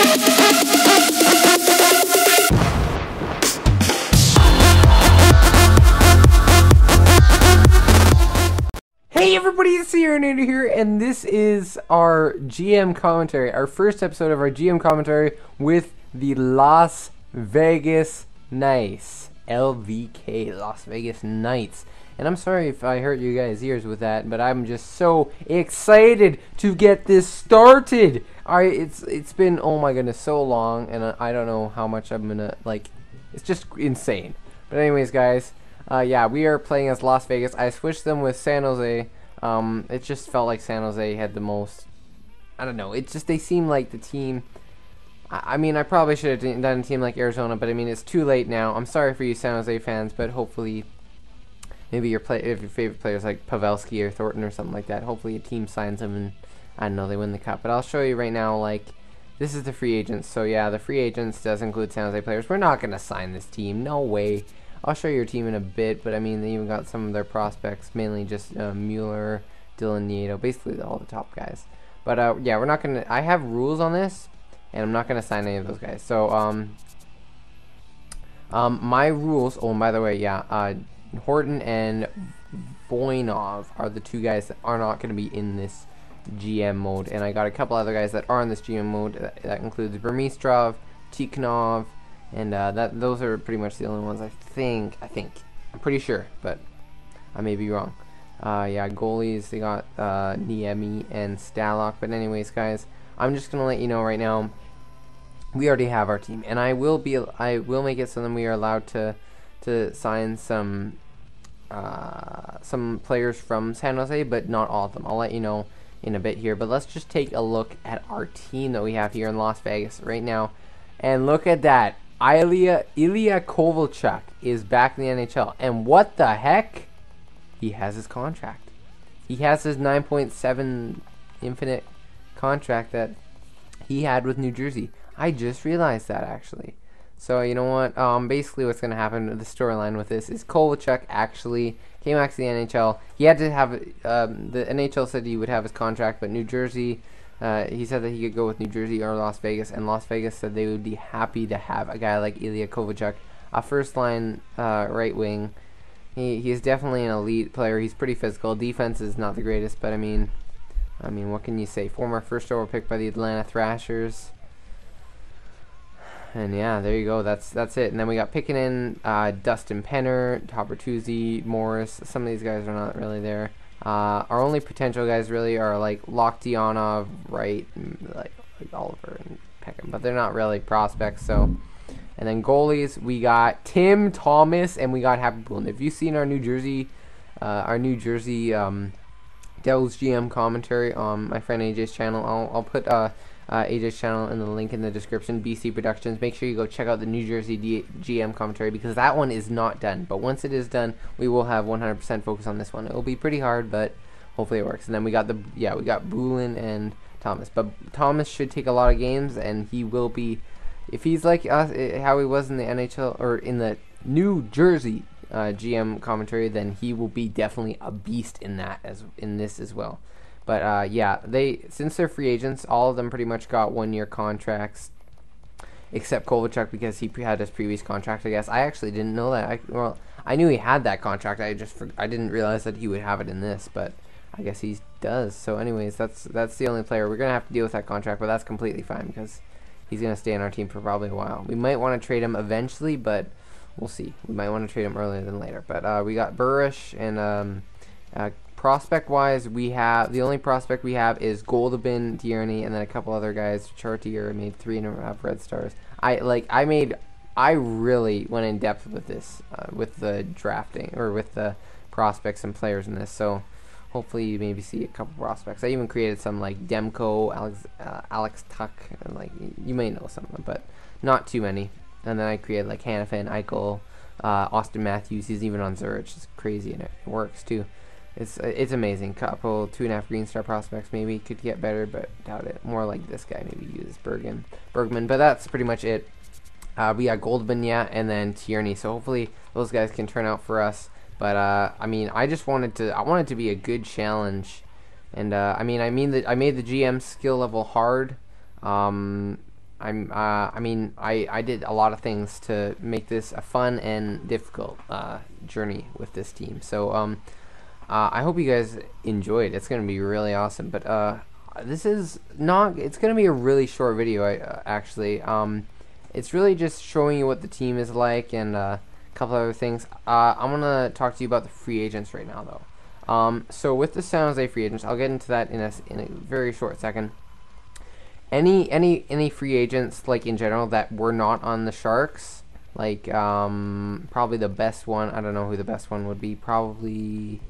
Hey everybody, it's the Aaronator here, and this is our GM commentary, our first episode of our GM commentary with the Las Vegas Knights, LVK, Las Vegas Knights. And I'm sorry if I hurt you guys' ears with that, but I'm just so excited to get this started. It's been, oh my goodness, so long, and I don't know how much I'm gonna, like, it's just insane. But anyways, guys. Yeah, we are playing as Las Vegas. I switched them with San Jose. It just felt like San Jose had the most, I don't know, it's just, they seem like the team. I mean, I probably should have done a team like Arizona, but I mean, it's too late now. I'm sorry for you San Jose fans, but hopefully, maybe if your favorite players like Pavelski or Thornton or something like that, hopefully a team signs them and, I don't know, they win the cup. But I'll show you right now, like, this is the free agents. So yeah, the free agents does include San Jose players. We're not going to sign this team, no way. I'll show you your team in a bit, but I mean, they even got some of their prospects, mainly just Mueller, Dylan Nieto, basically all the top guys. But yeah, we're not gonna. I have rules on this, and I'm not gonna sign any of those guys. So my rules. Oh, and by the way, yeah, Horton and Voinov are the two guys that are not gonna be in this GM mode, and I got a couple other guys that are in this GM mode. That includes Burmistrov, Tikhonov. And those are pretty much the only ones I think. I'm pretty sure, but I may be wrong. Yeah, goalies, they got Niemi and Stalok. But anyways, guys, I'm just gonna let you know right now, we already have our team, and I will make it so that we are allowed to sign some players from San Jose, but not all of them. I'll let you know in a bit here. But let's just take a look at our team that we have here in Las Vegas right now, and look at that. Ilya Kovalchuk is back in the NHL, and what the heck? He has his contract. He has his 9.7 infinite contract that he had with New Jersey. I just realized that, actually. So you know what? Basically, what's gonna happen? The storyline with this is Kovalchuk actually came back to the NHL. He had to have the NHL said he would have his contract, but New Jersey. He said that he could go with New Jersey or Las Vegas, and Las Vegas said they would be happy to have a guy like Ilya Kovalchuk, a first-line right wing. He is definitely an elite player. He's pretty physical. Defense is not the greatest, but I mean, what can you say? Former first-overall pick by the Atlanta Thrashers. And yeah, there you go. That's it. And then we got Pickenin, Dustin Penner, Topper Tuesday, Morris. Some of these guys are not really there. Our only potential guys really are like Loktionov, right, like Oliver and Peckham, but they're not really prospects. So, and then goalies, we got Tim Thomas and we got Happy Boone. If you've seen our New Jersey Devils GM commentary on my friend AJ's channel, I'll put AJ's channel in the link in the description. BC Productions. Make sure you go check out the New Jersey GM commentary, because that one is not done. But once it is done, we will have 100% focus on this one. It will be pretty hard, but hopefully it works. And then we got we got Bulin and Thomas. But Thomas should take a lot of games, and he will be, if he's like us, how he was in the NHL or in the New Jersey GM commentary, then he will be definitely a beast in this as well. But yeah, since they're free agents, all of them pretty much got 1-year contracts, except Kovalchuk, because he had his previous contract. I guess I actually didn't know that. I knew he had that contract. I didn't realize that he would have it in this, but I guess he does. So, anyways, that's the only player we're gonna have to deal with that contract, but that's completely fine because he's gonna stay on our team for probably a while. We might want to trade him eventually, but we'll see. We might want to trade him earlier than later. But we got Burish and prospect-wise, the only prospect we have is Goldobin, Tierney, and then a couple other guys. Chartier made 3.5 red stars. I really went in depth with this, with the drafting or with the prospects and players in this. So hopefully you maybe see a couple prospects. I even created some like Demko, Alex Tuck, and like you may know some of them, but not too many. And then I created like Hanifin, Eichel, Austin Matthews. He's even on Zurich. It's crazy, and it works too. It's amazing. Couple 2.5 green star prospects maybe could get better, but doubt it. More like this guy, maybe use Bergman. But that's pretty much it. We got Goldman, yeah, and then Tierney. So hopefully those guys can turn out for us. But I mean, I wanted to be a good challenge, and I made the GM skill level hard. I mean, I did a lot of things to make this a fun and difficult journey with this team. So I hope you guys enjoyed. It's gonna be really awesome. But this is not. It's gonna be a really short video. Actually, it's really just showing you what the team is like and a couple other things. I'm gonna talk to you about the free agents right now, though. So with the San Jose free agents, I'll get into that in a very short second. Any free agents, like in general, that were not on the Sharks, like probably the best one. I don't know who the best one would be. Probably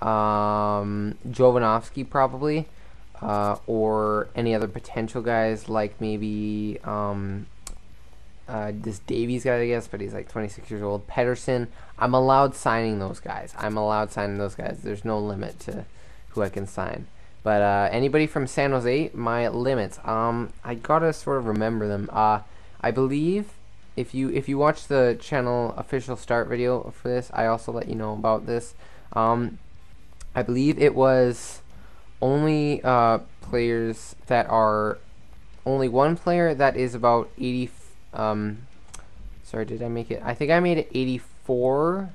Jovanovski, probably, or any other potential guys, like maybe this Davies guy, I guess, but he's like 26 years old. Pedersen. I'm allowed signing those guys. There's no limit to who I can sign. But anybody from San Jose, my limits. I gotta sort of remember them. I believe if you watch the channel official start video for this, I also let you know about this. I believe it was only players that are only one player that is about 80. Sorry, did I make it? I think I made it 84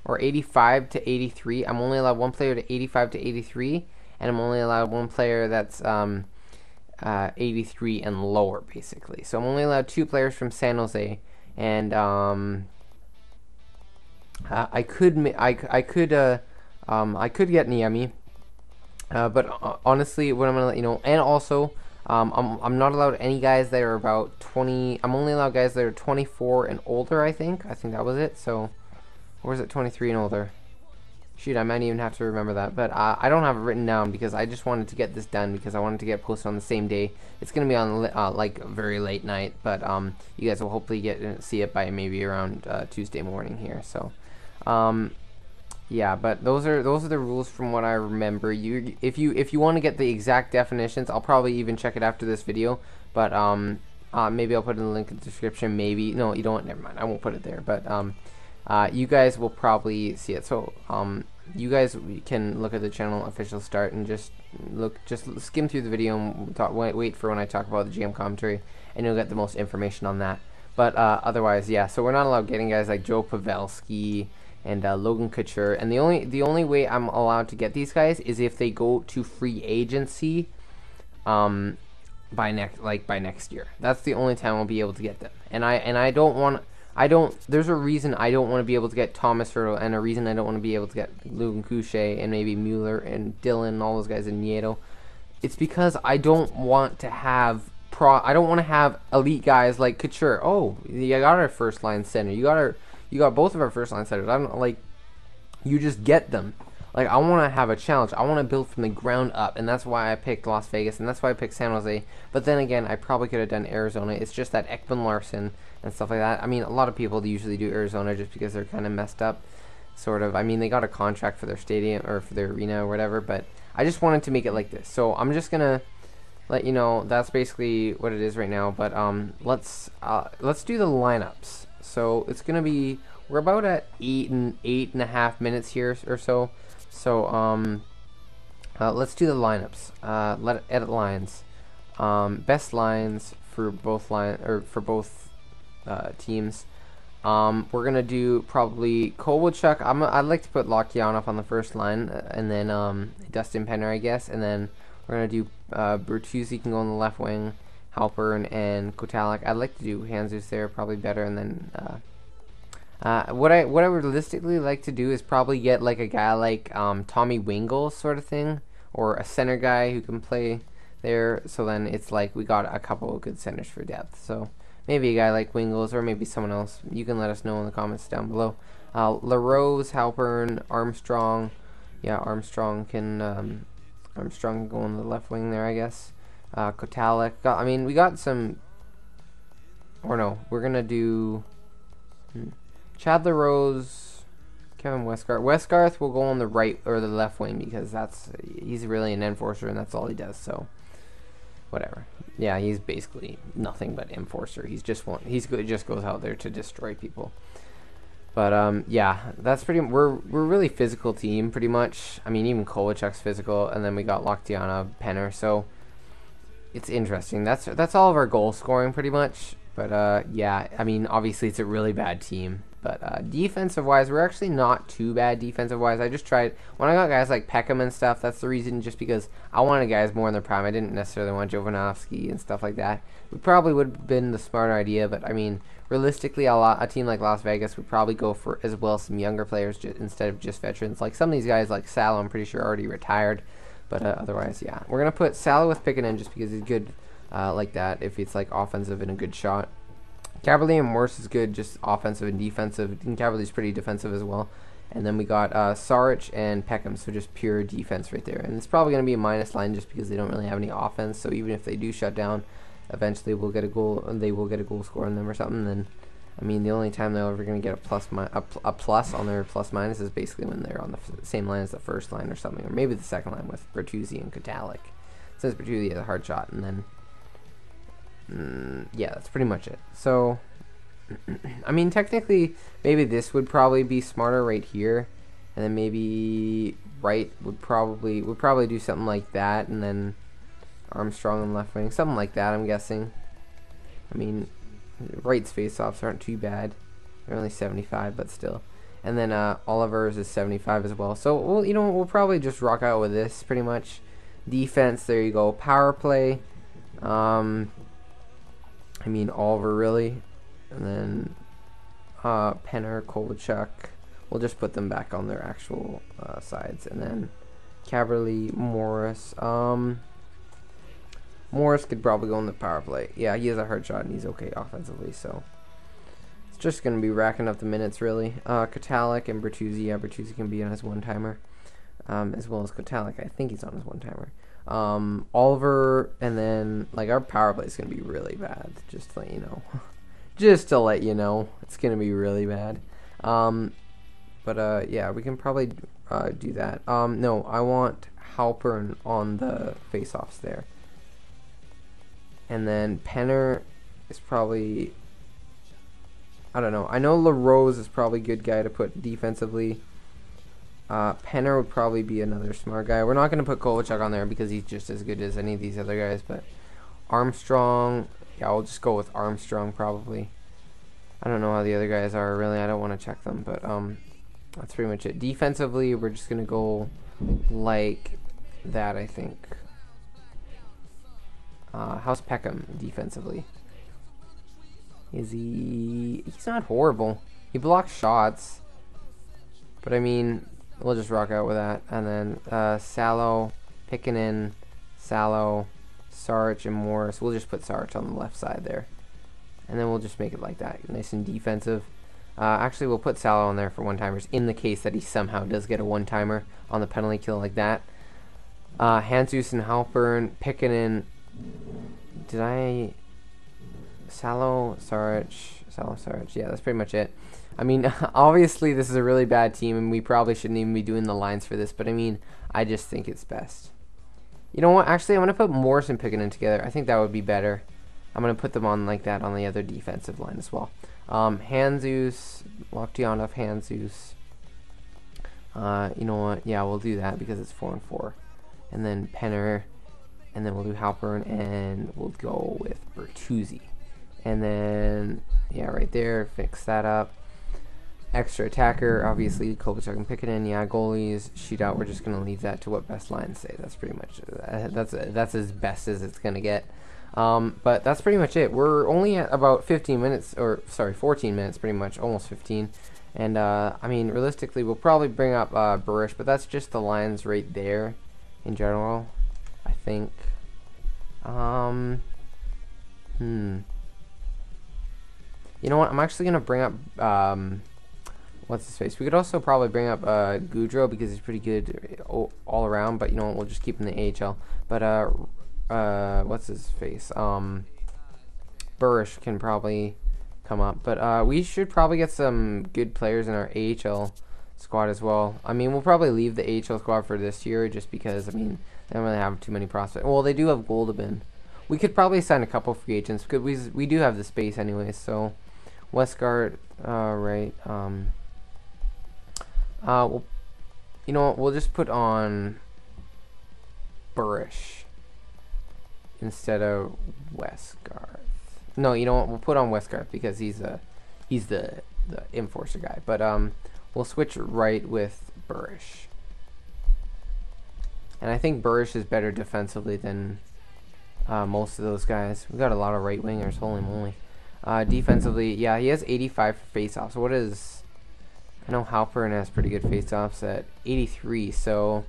or 85 to 83. I'm only allowed one player to 85 to 83. And I'm only allowed one player that's 83 and lower, basically. So I'm only allowed two players from San Jose, and I could get Niemi, but honestly, what I'm gonna let you know, and also I'm not allowed any guys that are about 20. I'm only allowed guys that are 24 and older. I think that was it. So, or was it 23 and older? Shoot, I might even have to remember that, but I don't have it written down because I just wanted to get this done because I wanted to get posted on the same day. It's gonna be on like a very late night, but you guys will hopefully see it by maybe around Tuesday morning here. So, yeah, but those are the rules from what I remember. If you want to get the exact definitions, I'll probably even check it after this video. But maybe I'll put it in the link in the description. Maybe no, you don't. Never mind. I won't put it there. But you guys will probably see it. So you guys can look at the channel official start and just skim through the video and wait for when I talk about the GM commentary, and you'll get the most information on that. But otherwise, yeah. So we're not allowed getting guys like Joe Pavelski and Logan Couture, and the only way I'm allowed to get these guys is if they go to free agency by next year. That's the only time I'll be able to get them. And I don't want. There's a reason I don't want to be able to get Thomas Hurdle, and a reason I don't want to be able to get Logan Couture and maybe Mueller and Dylan and all those guys in Nieto. It's because I don't want to have elite guys like Couture. Oh, you got our first line center. You got both of our first line centers. I don't like. You just get them. Like, I want to have a challenge. I want to build from the ground up, and that's why I picked Las Vegas, and that's why I picked San Jose. But then again, I probably could have done Arizona. It's just that Ekman Larson and stuff like that. I mean, a lot of people usually do Arizona just because they're kind of messed up, sort of. I mean, they got a contract for their stadium or for their arena or whatever, but I just wanted to make it like this. So I'm just gonna let you know that's basically what it is right now. But let's do the lineups. So it's gonna be, we're about at 8.5 minutes here or so. So let's do the lineups. Edit lines. Best lines for both teams. We're gonna do probably Kovalchuk. I'd like to put Lokianov on the first line, and then Dustin Penner, I guess, and then we're gonna do Bertuzzi can go on the left wing, Halpern and Kotalek. I'd like to do Hanzus there, probably better, and then what I would realistically like to do is probably get like a guy like Tommy Wingle sort of thing, or a center guy who can play there. So then it's like we got a couple of good centers for depth. So maybe a guy like Wingles, or maybe someone else. You can let us know in the comments down below. LaRose, Halpern, Armstrong. Yeah, Armstrong can go on the left wing there, I guess. Kotalek. I mean, we got some. Or no, we're gonna do. Chad LaRose, Kevin Westgarth. Westgarth will go on the right or the left wing because he's really an enforcer and that's all he does. So whatever. Yeah, he's basically nothing but enforcer. He just goes out there to destroy people. But yeah, that's pretty. We're a really physical team, pretty much. I mean, even Kovalchuk's physical, and then we got Lokianov, Penner. So it's interesting. That's all of our goal scoring pretty much. But yeah, I mean, obviously it's a really bad team. But defensive wise, we're actually not too bad defensive wise. I just tried when I got guys like Peckham and stuff. That's the reason, just because I wanted guys more in their prime. I didn't necessarily want Jovanovski and stuff like that. We probably would have been the smarter idea, but I mean, realistically, a team like Las Vegas would probably go for as well some younger players instead of just veterans. Like some of these guys, like Salo, I'm pretty sure already retired. But otherwise, yeah, we're gonna put Salo with Pickanen just because he's good like that. If it's like offensive and a good shot. Cavalier and Morris is good, just offensive and defensive. And Cavalier's pretty defensive as well. And then we got Saric and Peckham, so just pure defense right there. And it's probably going to be a minus line just because they don't really have any offense. So even if they do shut down, eventually we'll get a goal. They will get a goal scored on them or something. Then, I mean, the only time they're ever going to get a plus on their plus minus is basically when they're on the same line as the first line or something, or maybe the second line with Bertuzzi and Katalik. Since Bertuzzi has a hard shot, and then. Yeah, that's pretty much it. So, I mean, technically, maybe this would probably be smarter right here, and then maybe right would probably do something like that, and then Armstrong on left wing, something like that. I'm guessing. I mean, right's face-offs aren't too bad. They're only 75, but still. And then Oliver's is 75 as well. So we'll probably just rock out with this pretty much. Defense, there you go. Power play. I mean, Oliver, really. And then Penner, Kovalchuk. We'll just put them back on their actual sides. And then Caverly, Morris. Morris could probably go on the power play. Yeah, he has a hard shot, and he's okay offensively. So it's just going to be racking up the minutes, really. Katalik and Bertuzzi. Yeah, Bertuzzi can be on his one-timer. As well as Katalik. I think he's on his one-timer. Oliver, and then like our power play is gonna be really bad. Just to let you know, just to let you know, it's gonna be really bad. But yeah, we can probably do that. No, I want Halpern on the face-offs there, and then Penner is probably. I don't know. I know LaRose is probably a good guy to put defensively. Penner would probably be another smart guy. We're not going to put Kovalchuk on there because he's just as good as any of these other guys. But Armstrong, yeah, I'll just go with Armstrong probably. I don't know how the other guys are really. I don't want to check them, but that's pretty much it. Defensively, we're just going to go like that, I think. How's Peckham defensively? He's not horrible. He blocks shots. But I mean, we'll just rock out with that. And then Salo, Pickanen, Salo, Saric, and Morris. We'll just put Saric on the left side there. And then we'll just make it like that. Nice and defensive. Actually, we'll put Salo on there for one-timers in the case that he somehow does get a one-timer on the penalty kill like that. Hansus and Halpern, Pickanen. Did I... Salo, Saric. Yeah, that's pretty much it. I mean, obviously this is a really bad team, and we probably shouldn't even be doing the lines for this, but I mean, I just think it's best. You know what? Actually, I'm going to put Morris and Pickanen together. I think that would be better. I'm going to put them on like that on the other defensive line as well. Hanzus, Loktionov, Hanzus. You know what? Yeah, we'll do that because it's 4-4. And then Penner, and then we'll do Halpern, and we'll go with Bertuzzi. And then, yeah, right there, fix that up. Extra attacker, obviously, Kovalchuk and Pickanen. Yeah, goalies, shootout, we're just going to leave that to what best lines say. That's pretty much, that's as best as it's going to get. But that's pretty much it. We're only at about 15 minutes, or, sorry, 14 minutes pretty much, almost 15. And, I mean, realistically, we'll probably bring up Burish, but that's just the lines right there in general, I think. You know what? I'm actually going to bring up, what's his face? We could also probably bring up Goudreau because he's pretty good all around, but you know what? We'll just keep him in the AHL. But, what's his face? Burish can probably come up. But we should probably get some good players in our AHL squad as well. I mean, we'll probably leave the AHL squad for this year just because, I mean, they don't really have too many prospects. Well, they do have Goldobin. We could probably sign a couple free agents because we do have the space anyways, so... Westgard, right, well, you know what, we'll just put on Burish. instead of Westgarth. No, you know what? We'll put on Westgarth because he's the enforcer guy. But we'll switch right with Burish. And I think Burish is better defensively than most of those guys. We've got a lot of right wingers. Holy moly. Defensively, yeah, he has 85 for face-offs. What is... I know Halpern has pretty good face-offs at 83, so...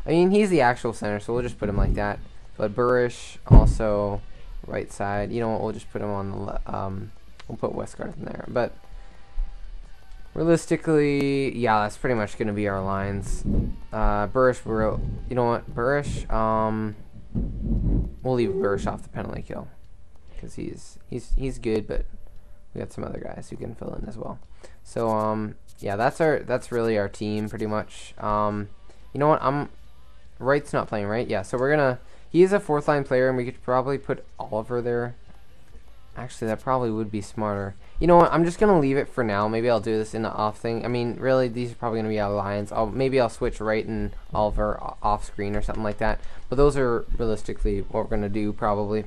I mean, he's the actual center, so we'll just put him like that. But Burish, also right side. You know what, we'll just put him on the... we'll put Westgarth in there. But realistically, yeah, that's pretty much going to be our lines. Burish, you know what, Burish, we'll leave Burish off the penalty kill. Because he's good, but we got some other guys who can fill in as well. So yeah, that's really our team pretty much. You know what, Wright's not playing, right? Yeah, so he is a fourth line player, and we could probably put Oliver there. Actually, that probably would be smarter. You know what, I'm just gonna leave it for now. Maybe I'll do this in the off thing. I mean, really, these are probably gonna be our lines. Maybe I'll switch Wright and Oliver off screen or something like that. But those are realistically what we're gonna do probably.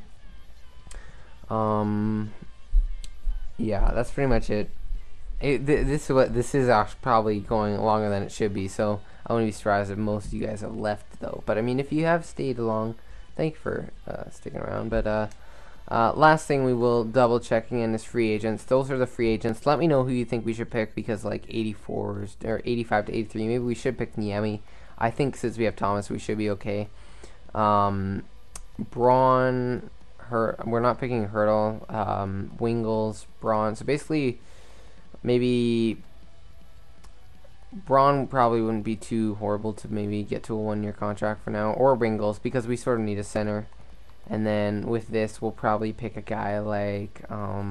Yeah, that's pretty much it. This is actually probably going longer than it should be, so I wouldn't be surprised if most of you guys have left though. But I mean, if you have stayed along, thank you for sticking around. But last thing we will double checking in is free agents. Those are the free agents. Let me know who you think we should pick, because like 84s or 85 to 83, maybe we should pick Niemi. I think since we have Thomas, we should be okay. Braun. We're not picking Hurdle, Wingles, Braun. So basically, maybe Braun probably wouldn't be too horrible to maybe get to a 1-year contract for now, or Wingles, because we sort of need a center. And then with this, we'll probably pick a guy like, I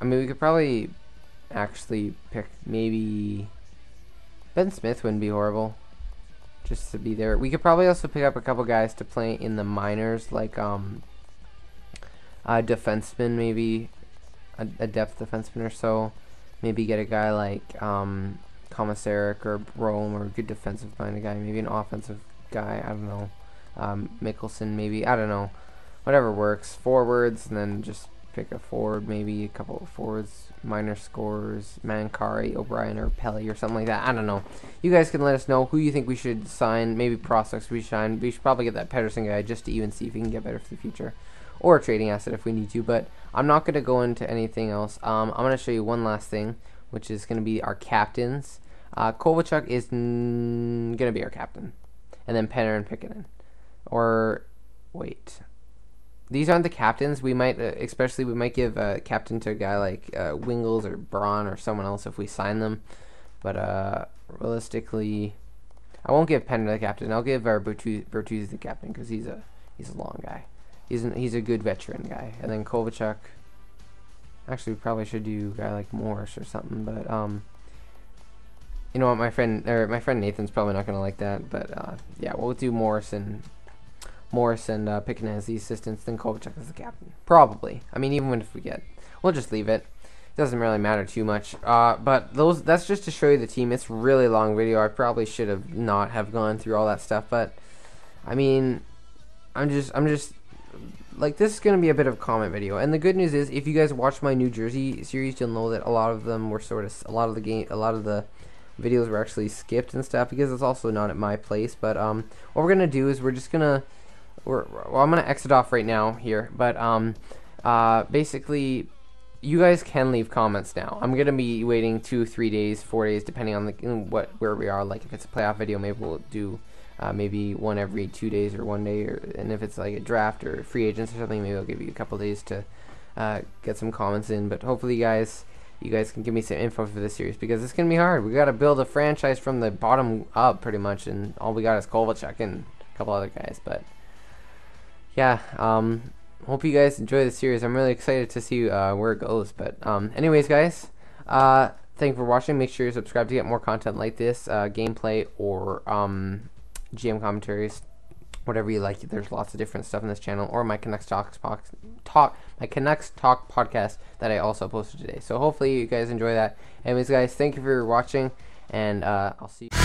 mean, we could probably actually pick maybe Ben Smith wouldn't be horrible. Just to be there. We could probably also pick up a couple guys to play in the minors, like defenseman, maybe a depth defenseman or so. Maybe get a guy like Komisarek or Rome, or a good defensive minded guy. Maybe an offensive guy. I don't know. Mickelson, maybe. I don't know. Whatever works. Forwards, and then just pick a forward, maybe a couple of forwards, minor scorers, Mankari, O'Brien, or Pelly, or something like that. I don't know. You guys can let us know who you think we should sign, maybe prospects we should sign. We should probably get that Pedersen guy just to even see if he can get better for the future, or a trading asset if we need to. But I'm not going to go into anything else. I'm going to show you one last thing, which is going to be our captains. Kovalchuk is going to be our captain, and then Penner and Pickenen. Or wait. These aren't the captains. We might, we might give a captain to a guy like Wingles or Braun or someone else if we sign them. But realistically, I won't give Penner the captain. I'll give our Bertuzzi the captain, because he's a long guy. He's a good veteran guy. And then Kovalchuk. Actually, we probably should do a guy like Morris or something. But you know what, my friend Nathan's probably not gonna like that. But yeah, we'll do Morris and Pickenen as the assistants, then Kovalchuk as the captain. Probably. I mean, even if we get... We'll just leave it. It doesn't really matter too much. But that's just to show you the team. It's a really long video. I probably should have not have gone through all that stuff. But, I mean, I'm just... Like, this is going to be a bit of a comment video. And the good news is, if you guys watch my New Jersey series, you'll know that a lot of them were sort of... A lot of the videos were actually skipped and stuff, because it's also not at my place. But, what we're going to do is we're just going to... Well, I'm going to exit off right now here, but basically, you guys can leave comments now. I'm going to be waiting 2, 3 days, 4 days, depending on where we are. Like, if it's a playoff video, maybe we'll do maybe one every 2 days or 1 day, and if it's like a draft or free agents or something, maybe I'll give you a couple days to get some comments in. But hopefully, you guys can give me some info for this series, because it's going to be hard. We got to build a franchise from the bottom up, pretty much, and all we got is Kovalchuk and a couple other guys, but... Yeah, hope you guys enjoy the series. I'm really excited to see where it goes. But anyways, guys, thank you for watching. Make sure you subscribe to get more content like this, gameplay or GM commentaries, whatever you like. There's lots of different stuff in this channel, or my Canucks Talk podcast that I also posted today. So hopefully you guys enjoy that. Anyways, guys, thank you for watching, and I'll see you.